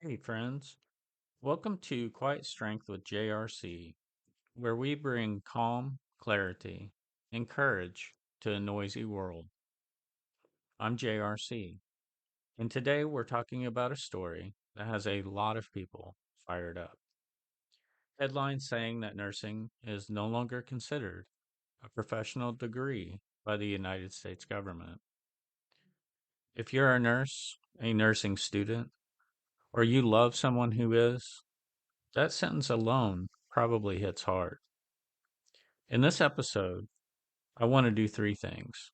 Hey, friends. Welcome to Quiet Strength with JRC, where we bring calm, clarity, and courage to a noisy world. I'm JRC, and today we're talking about a story that has a lot of people fired up. Headlines saying that nursing is no longer considered a professional degree by the United States government. If you're a nurse, a nursing student, or you love someone who is, that sentence alone probably hits hard. In this episode, I want to do three things.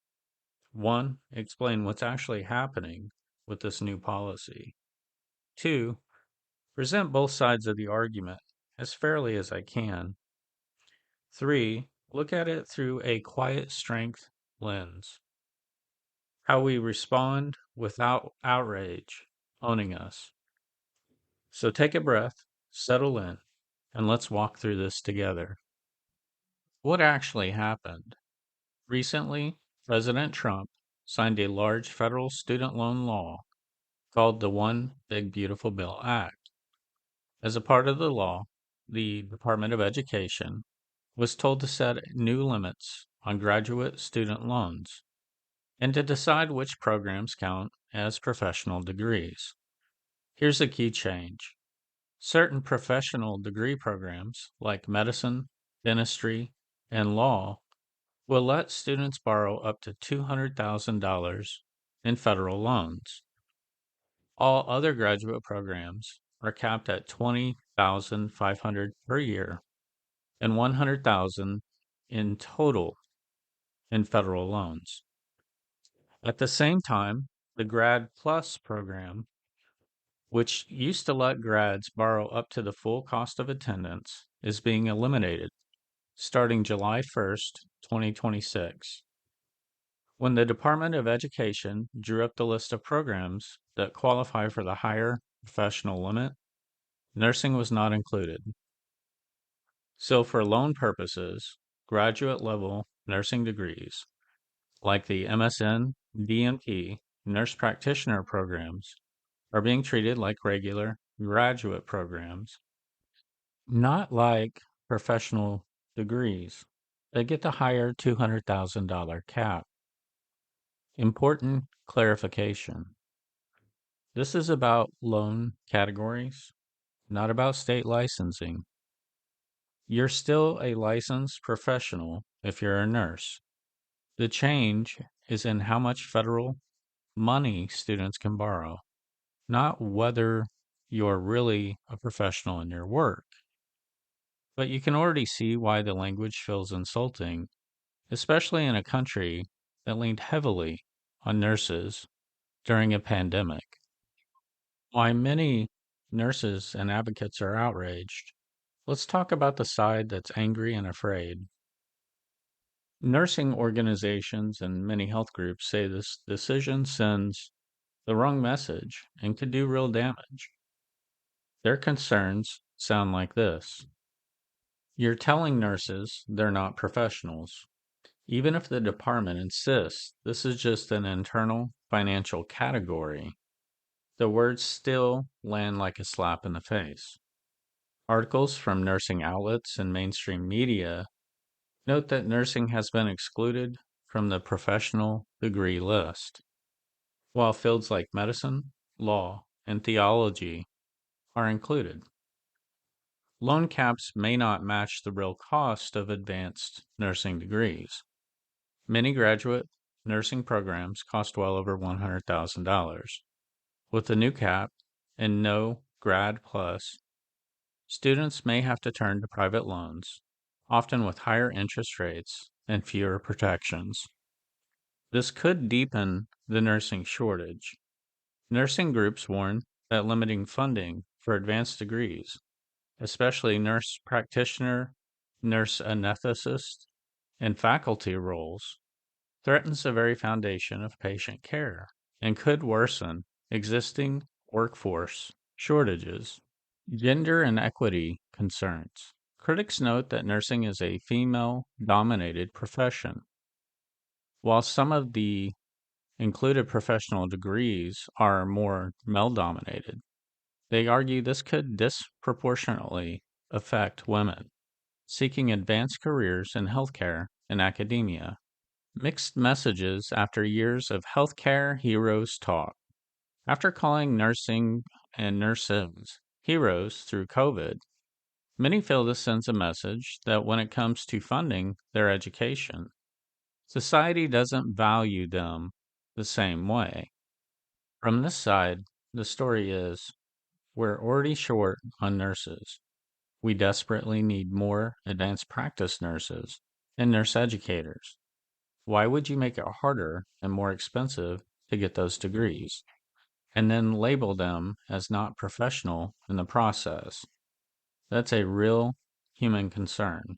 One, explain what's actually happening with this new policy. Two, present both sides of the argument as fairly as I can. Three, look at it through a quiet strength lens. How we respond without outrage owning us. So take a breath, settle in, and let's walk through this together. What actually happened? Recently, President Trump signed a large federal student loan law called the One Big Beautiful Bill Act. As a part of the law, the Department of Education was told to set new limits on graduate student loans and to decide which programs count as professional degrees. Here's a key change. Certain professional degree programs, like medicine, dentistry, and law, will let students borrow up to $200,000 in federal loans. All other graduate programs are capped at $20,500 per year and $100,000 in total in federal loans. At the same time, the Grad Plus program, which used to let grads borrow up to the full cost of attendance, is being eliminated starting July 1st, 2026. When the Department of Education drew up the list of programs that qualify for the higher professional limit, nursing was not included. So, for loan purposes, graduate level nursing degrees, like the MSN, DNP, nurse practitioner programs, are being treated like regular graduate programs, not like professional degrees. They get the higher $200,000 cap. Important clarification. This is about loan categories, not about state licensing. You're still a licensed professional if you're a nurse. The change is in how much federal money students can borrow, not whether you're really a professional in your work. But you can already see why the language feels insulting, especially in a country that leaned heavily on nurses during a pandemic. Why many nurses and advocates are outraged. Let's talk about the side that's angry and afraid. Nursing organizations and many health groups say this decision sends the wrong message and could do real damage. Their concerns sound like this. You're telling nurses they're not professionals. Even if the department insists this is just an internal financial category, the words still land like a slap in the face. Articles from nursing outlets and mainstream media note that nursing has been excluded from the professional degree list, while fields like medicine, law, and theology are included. Loan caps may not match the real cost of advanced nursing degrees. Many graduate nursing programs cost well over $100,000. With the new cap and no Grad Plus, students may have to turn to private loans, often with higher interest rates and fewer protections. This could deepen the nursing shortage. Nursing groups warn that limiting funding for advanced degrees, especially nurse practitioner, nurse anesthetist, and faculty roles, threatens the very foundation of patient care and could worsen existing workforce shortages. Gender and equity concerns. Critics note that nursing is a female dominated profession. While some of the included professional degrees are more male dominated, They argue this could disproportionately affect women seeking advanced careers in healthcare and academia. Mixed messages after years of healthcare heroes talk. After calling nursing and nurses heroes through COVID, many feel this sends a message that when it comes to funding their education, society doesn't value them the same way. From this side, the story is we're already short on nurses. We desperately need more advanced practice nurses and nurse educators. Why would you make it harder and more expensive to get those degrees and then label them as not professional in the process? That's a real human concern.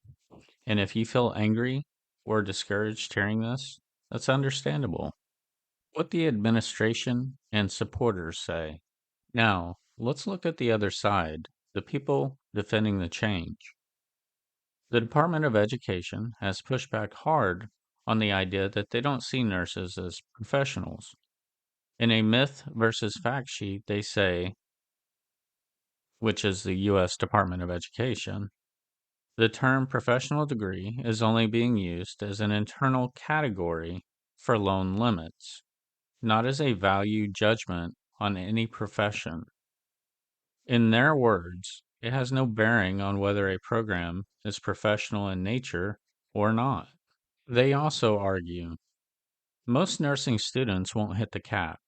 And if you feel angry or discouraged hearing this, that's understandable. What the administration and supporters say. Now, let's look at the other side, the people defending the change. The Department of Education has pushed back hard on the idea that they don't see nurses as professionals. In a myth versus fact sheet, they say, which is the U.S. Department of Education, the term professional degree is only being used as an internal category for loan limits, not as a value judgment on any profession. In their words, it has no bearing on whether a program is professional in nature or not. They also argue most nursing students won't hit the cap.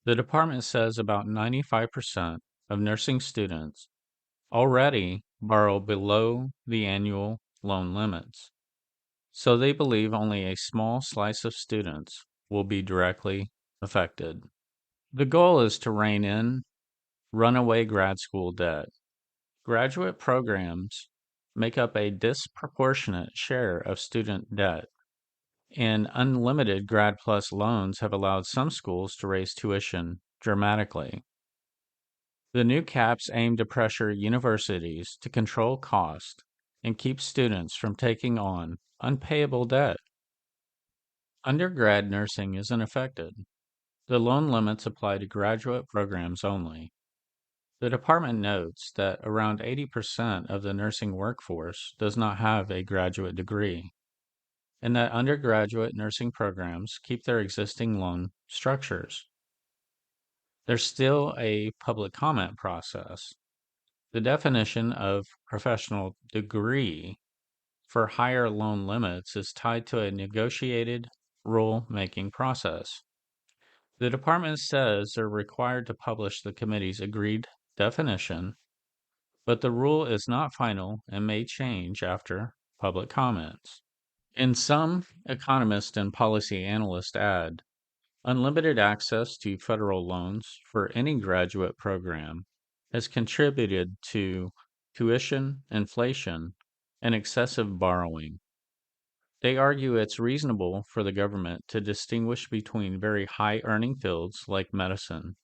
The department says about 95% of nursing students already borrow below the annual loan limits, so they believe only a small slice of students will be directly affected. The goal is to rein in runaway grad school debt. Graduate programs make up a disproportionate share of student debt, and unlimited Grad Plus loans have allowed some schools to raise tuition dramatically. The new caps aim to pressure universities to control cost and keep students from taking on unpayable debt. Undergrad nursing isn't affected. The loan limits apply to graduate programs only. The department notes that around 80% of the nursing workforce does not have a graduate degree, and that undergraduate nursing programs keep their existing loan structures. There's still a public comment process. The definition of professional degree for higher loan limits is tied to a negotiated rule-making process. The department says they're required to publish the committee's agreed definition, but the rule is not final and may change after public comments. And some economists and policy analysts add unlimited access to federal loans for any graduate program has contributed to tuition inflation and excessive borrowing. They argue it's reasonable for the government to distinguish between very high earning fields like medicine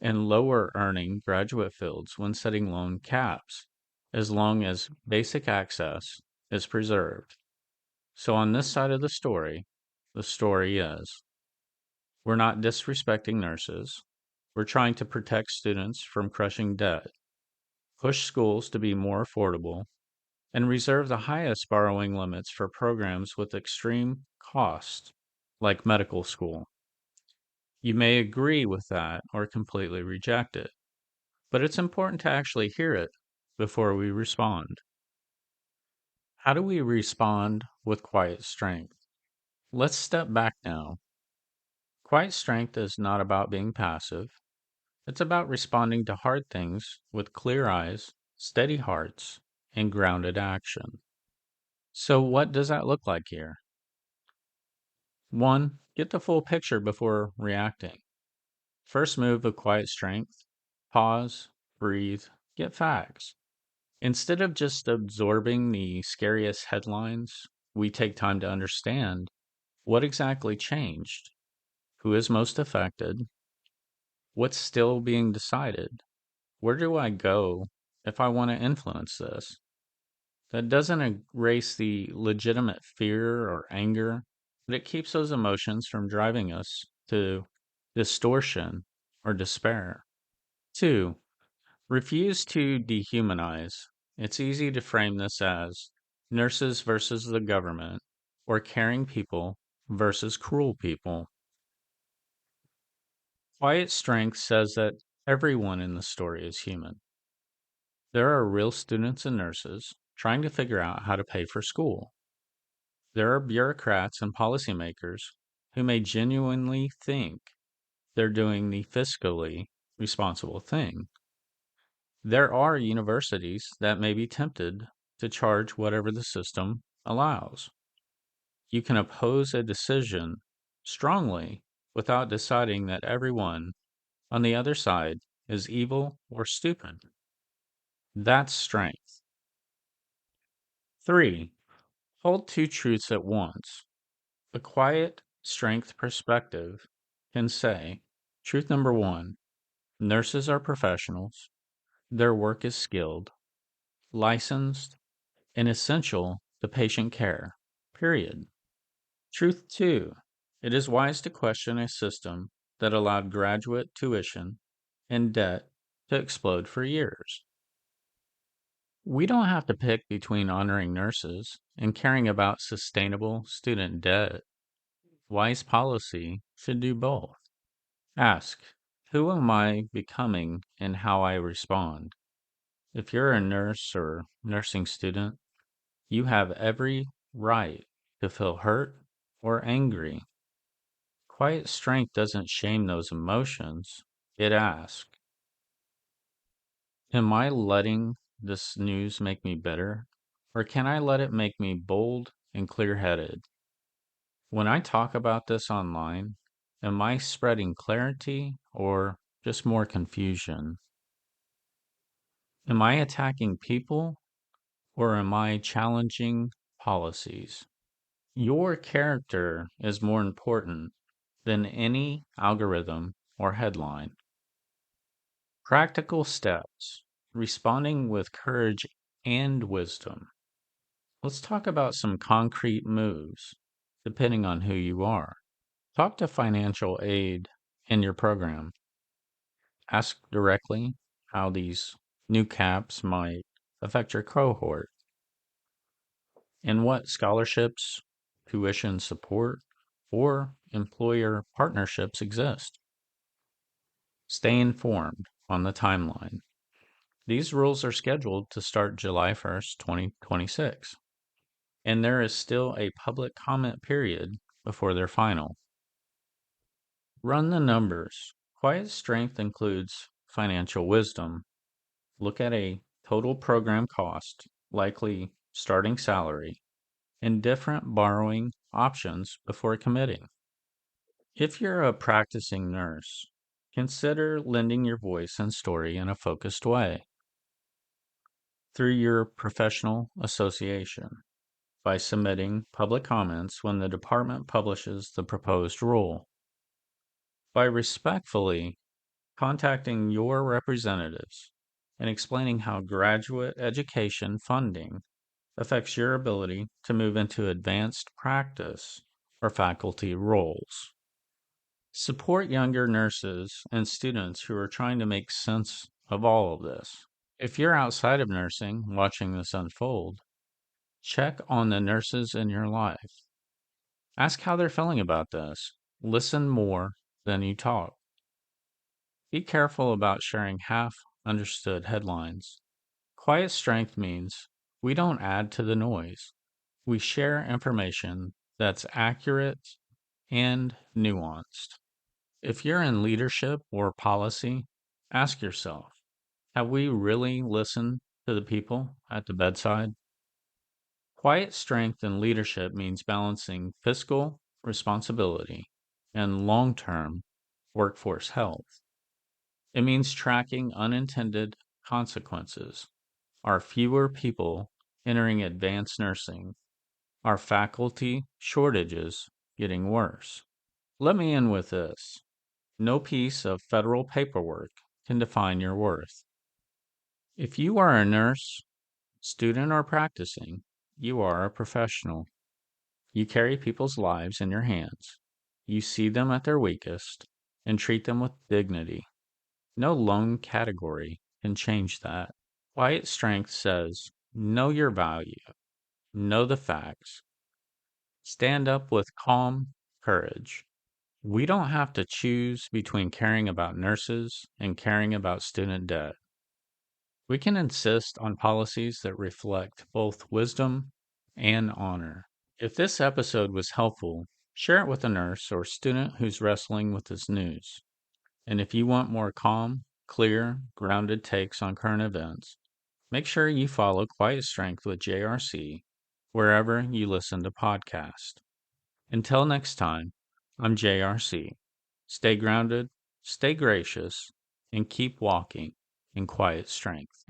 and lower earning graduate fields when setting loan caps, as long as basic access is preserved. So, on this side of the story is we're not disrespecting nurses. We're trying to protect students from crushing debt, push schools to be more affordable, and reserve the highest borrowing limits for programs with extreme cost, like medical school. You may agree with that or completely reject it, but it's important to actually hear it before we respond. How do we respond with quiet strength? Let's step back now. Quiet strength is not about being passive. It's about responding to hard things with clear eyes, steady hearts, and grounded action. So, what does that look like here? 1. Get the full picture before reacting. First move of quiet strength: pause, breathe, get facts. Instead of just absorbing the scariest headlines, we take time to understand what exactly changed, who is most affected, what's still being decided, where do I go if I want to influence this. That doesn't erase the legitimate fear or anger, but it keeps those emotions from driving us to distortion or despair. 2. Refuse to dehumanize. It's easy to frame this as nurses versus the government or caring people versus cruel people. Quiet strength says that everyone in the story is human. There are real students and nurses trying to figure out how to pay for school. There are bureaucrats and policymakers who may genuinely think they're doing the fiscally responsible thing. There are universities that may be tempted to charge whatever the system allows. You can oppose a decision strongly without deciding that everyone on the other side is evil or stupid. That's strength. 3. Hold two truths at once. A quiet strength perspective can say, truth number 1, nurses are professionals, their work is skilled, licensed, and essential to patient care, period. Truth 2, it is wise to question a system that allowed graduate tuition and debt to explode for years. We don't have to pick between honoring nurses and caring about sustainable student debt. Wise policy should do both. Ask, who am I becoming and how I respond? If you're a nurse or nursing student, you have every right to feel hurt or angry. Quiet strength doesn't shame those emotions, it asks, am I letting this news make me bitter, or can I let it make me bold and clear headed? When I talk about this online, am I spreading clarity or just more confusion? Am I attacking people or am I challenging policies? Your character is more important than any algorithm or headline. Practical steps, responding with courage and wisdom. Let's talk about some concrete moves, depending on who you are. Talk to financial aid in your program. Ask directly how these new caps might affect your cohort and what scholarships, tuition support, or employer partnerships exist. Stay informed on the timeline. These rules are scheduled to start July 1st, 2026, and there is still a public comment period before they're final. Run the numbers. Quiet strength includes financial wisdom. Look at a total program cost, likely starting salary, and different borrowing options before committing. If you're a practicing nurse, consider lending your voice and story in a focused way through your professional association by submitting public comments when the department publishes the proposed rule, by respectfully contacting your representatives and explaining how graduate education funding affects your ability to move into advanced practice or faculty roles. Support younger nurses and students who are trying to make sense of all of this. If you're outside of nursing watching this unfold, check on the nurses in your life. Ask how they're feeling about this. Listen more than you talk. Be careful about sharing half understood headlines. Quiet strength means we don't add to the noise. We share information that's accurate and nuanced. If you're in leadership or policy, ask yourself, have we really listened to the people at the bedside? Quiet strength in leadership means balancing fiscal responsibility and long term workforce health. It means tracking unintended consequences. Are fewer people entering advanced nursing? Are faculty shortages getting worse? Let me end with this. No piece of federal paperwork can define your worth. If you are a nurse, student, or practicing, you are a professional. You carry people's lives in your hands. You see them at their weakest and treat them with dignity. No lone category can change that. Quiet strength says, know your value, know the facts, stand up with calm courage. We don't have to choose between caring about nurses and caring about student debt. We can insist on policies that reflect both wisdom and honor. If this episode was helpful, share it with a nurse or student who's wrestling with this news. And if you want more calm, clear, grounded takes on current events, make sure you follow Quiet Strength with JRC wherever you listen to podcasts. Until next time, I'm JRC. Stay grounded, stay gracious, and keep walking in quiet strength.